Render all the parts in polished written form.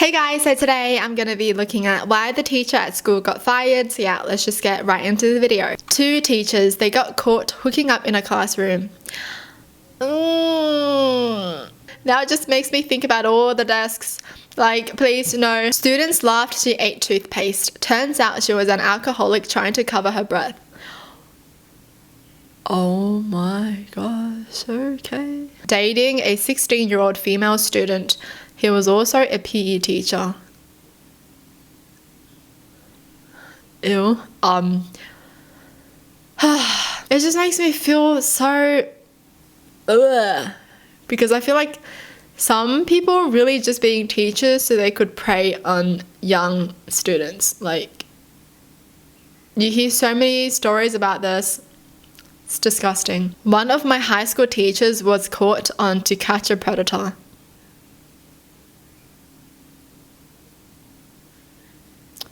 Hey guys, so today I'm going to be looking at why the teacher at school got fired. So yeah, let's just get right into the video. Two teachers, they got caught hooking up in a classroom. Now it just makes me think about all the desks. Like, please no. Students laughed she ate toothpaste. Turns out she was an alcoholic trying to cover her breath. Oh my gosh, okay. Dating a 16-year-old female student. He was also a PE teacher. Ew. It just makes me feel so because I feel like some people really just being teachers so they could prey on young students. Like, you hear so many stories about this. It's disgusting. One of my high school teachers was caught on To Catch a Predator.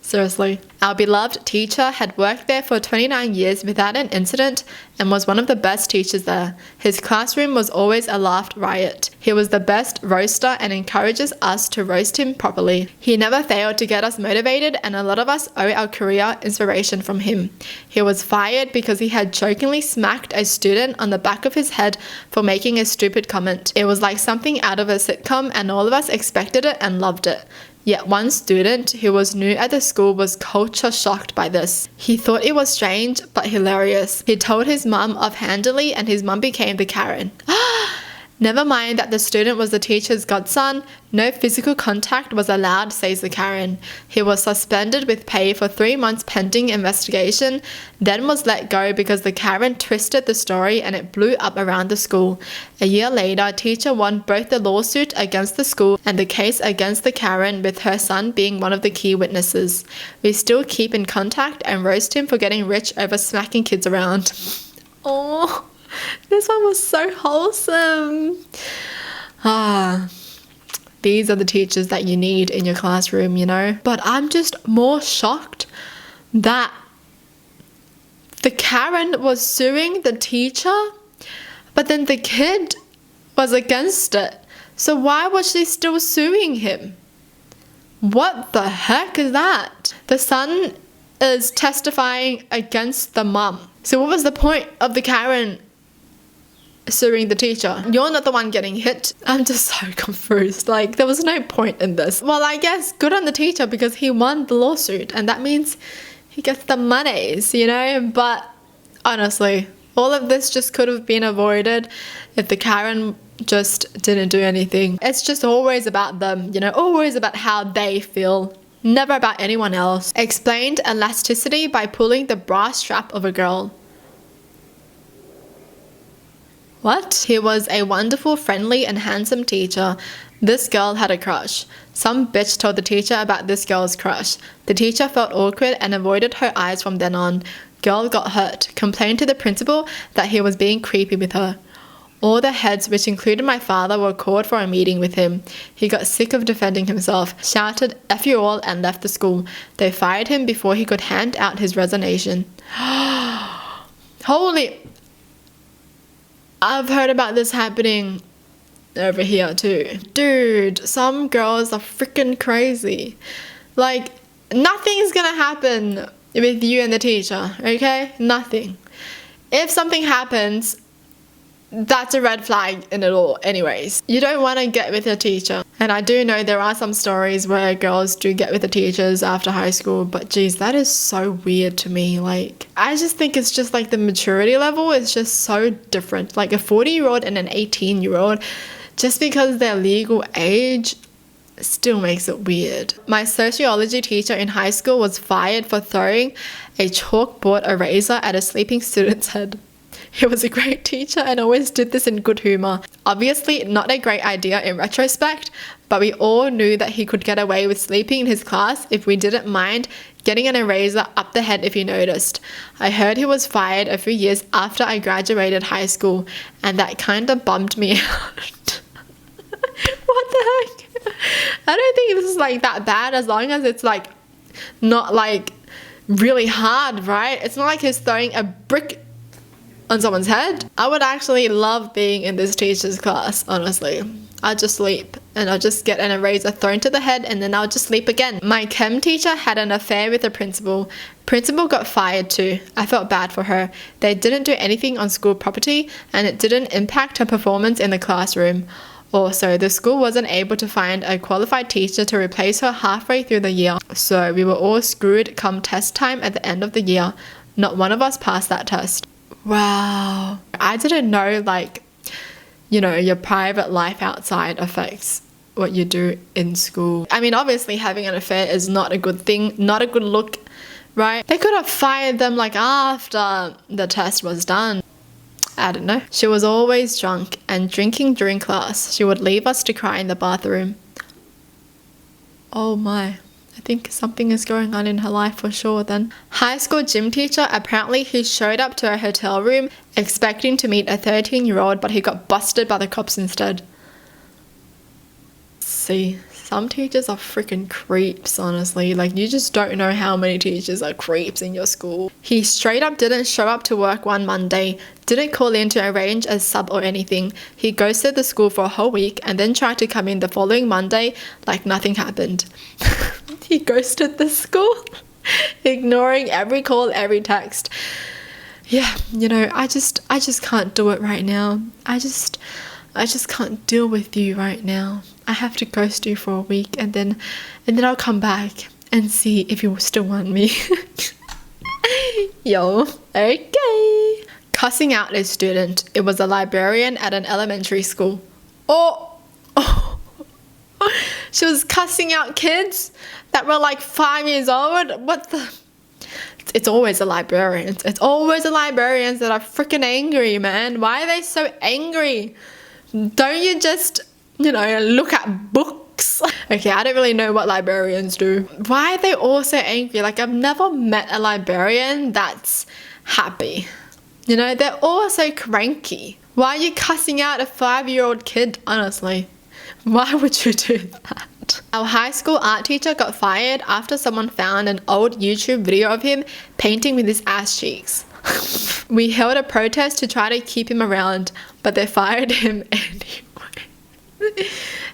Seriously. Our beloved teacher had worked there for 29 years without an incident and was one of the best teachers there. His classroom was always a laugh riot. He was the best roaster and encourages us to roast him properly. He never failed to get us motivated, and a lot of us owe our career inspiration from him. He was fired because he had jokingly smacked a student on the back of his head for making a stupid comment. It was like something out of a sitcom, and all of us expected it and loved it. Yet one student who was new at the school was culture shocked by this. He thought it was strange but hilarious. He told his mum offhandedly and his mum became the Karen. Never mind that the student was the teacher's godson. No physical contact was allowed, says the Karen. He was suspended with pay for 3 months pending investigation, then was let go because the Karen twisted the story and it blew up around the school. A year later, teacher won both the lawsuit against the school and the case against the Karen, with her son being one of the key witnesses. We still keep in contact and roast him for getting rich over smacking kids around. Oh. This one was so wholesome. These are the teachers that you need in your classroom, you know. But I'm just more shocked that the Karen was suing the teacher, but then the kid was against it. So why was she still suing him? What the heck is that? The son is testifying against the mum. So what was the point of the Karen suing the teacher? You're not the one getting hit. I'm just so confused. Like, there was no point in this. Well, I guess good on the teacher because he won the lawsuit and that means he gets the monies, you know. But honestly, all of this just could have been avoided if the Karen just didn't do anything. It's just always about them, you know, always about how they feel, never about anyone else. Explained elasticity by pulling the bra strap of a girl. What? He was a wonderful, friendly and handsome teacher. This girl had a crush. Some bitch told the teacher about this girl's crush. The teacher felt awkward and avoided her eyes from then on. Girl got hurt, complained to the principal that he was being creepy with her. All the heads, which included my father, were called for a meeting with him. He got sick of defending himself, shouted "F you all" and left the school. They fired him before he could hand out his resignation. Holy... I've heard about this happening over here too. Dude, some girls are freaking crazy. Like, nothing's gonna happen with you and the teacher, okay? Nothing. If something happens, that's a red flag in it all anyways. You don't want to get with a teacher. And I do know there are some stories where girls do get with the teachers after high school, but geez, that is so weird to me. Like, I just think it's just like the maturity level is just so different. Like a 40-year-old and an 18-year-old, just because their legal age still makes it weird. My sociology teacher in high school was fired for throwing a chalkboard eraser at a sleeping student's head. He was a great teacher and always did this in good humor. Obviously not a great idea in retrospect, but we all knew that he could get away with sleeping in his class if we didn't mind getting an eraser up the head if he noticed. I heard he was fired a few years after I graduated high school, and that kind of bummed me out. What the heck? I don't think this is like that bad as long as it's like not like really hard, right? It's not like he's throwing a brick on someone's head. I would actually love being in this teacher's class, honestly. I'd just sleep. and I'll just get an eraser thrown to the head and then I'll just sleep again. My chem teacher had an affair with the principal. Principal got fired too. I felt bad for her. They didn't do anything on school property and it didn't impact her performance in the classroom. Also, the school wasn't able to find a qualified teacher to replace her halfway through the year. So we were all screwed come test time at the end of the year. Not one of us passed that test. Wow. I didn't know, like, you know, your private life outside affects what you do in school. I mean, obviously having an affair is not a good thing, not a good look, right? They could have fired them like after the test was done. I don't know. She was always drunk and drinking during class. She would leave us to cry in the bathroom. Oh my. I think something is going on in her life for sure then. High school gym teacher, apparently he showed up to a hotel room expecting to meet a 13-year-old, but he got busted by the cops instead. See, some teachers are freaking creeps, honestly. Like, you just don't know how many teachers are creeps in your school. He straight up didn't show up to work one Monday, didn't call in to arrange a sub or anything. He ghosted the school for a whole week and then tried to come in the following Monday like nothing happened. He ghosted the school, ignoring every call, every text. Yeah, you know, I just can't do it right now. I just can't deal with you right now. I have to ghost you for a week and then I'll come back and see if you still want me. Yo, okay. Cussing out a student. It was a librarian at an elementary school. Oh. She was cussing out kids that were like 5 years old. What the? It's always a librarian. It's always the librarians that are freaking angry, man. Why are they so angry? Don't you just, you know, look at books? Okay, I don't really know what librarians do. Why are they all so angry? Like, I've never met a librarian that's happy. You know, they're all so cranky. Why are you cussing out a 5-year-old kid, honestly? Why would you do that? Our high school art teacher got fired after someone found an old YouTube video of him painting with his ass cheeks. We held a protest to try to keep him around, but they fired him anyway.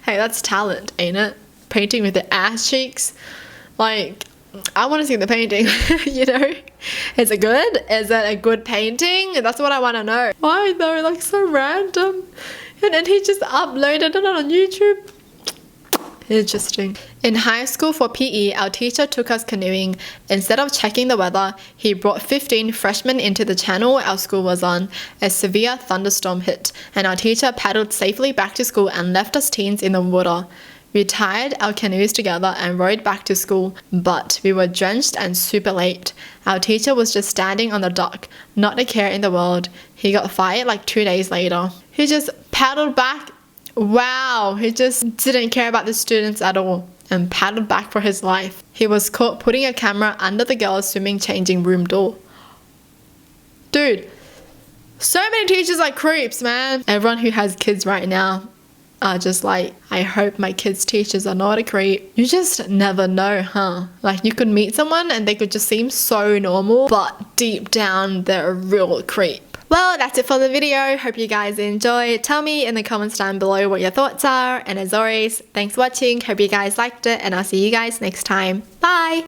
Hey, that's talent, ain't it? Painting with the ass cheeks. Like, I want to see the painting, you know? Is it good? Is it a good painting? That's what I want to know. Why though? Like, so random. And then he just uploaded it on YouTube. Interesting. In high school for PE, our teacher took us canoeing. Instead of checking the weather, he brought 15 freshmen into the channel our school was on. A severe thunderstorm hit, and our teacher paddled safely back to school and left us teens in the water. We tied our canoes together and rowed back to school, but we were drenched and super late. Our teacher was just standing on the dock, not a care in the world. He got fired like 2 days later. He just paddled back. Wow, he just didn't care about the students at all and paddled back for his life. He was caught putting a camera under the girls' swimming changing room door. Dude, so many teachers are creeps, man. Everyone who has kids right now are just like, I hope my kids' teachers are not a creep. You just never know, huh? Like, you could meet someone and they could just seem so normal, but deep down they're a real creep. Well, that's it for the video. Hope you guys enjoyed. Tell me in the comments down below what your thoughts are. And as always, thanks for watching. Hope you guys liked it and I'll see you guys next time. Bye!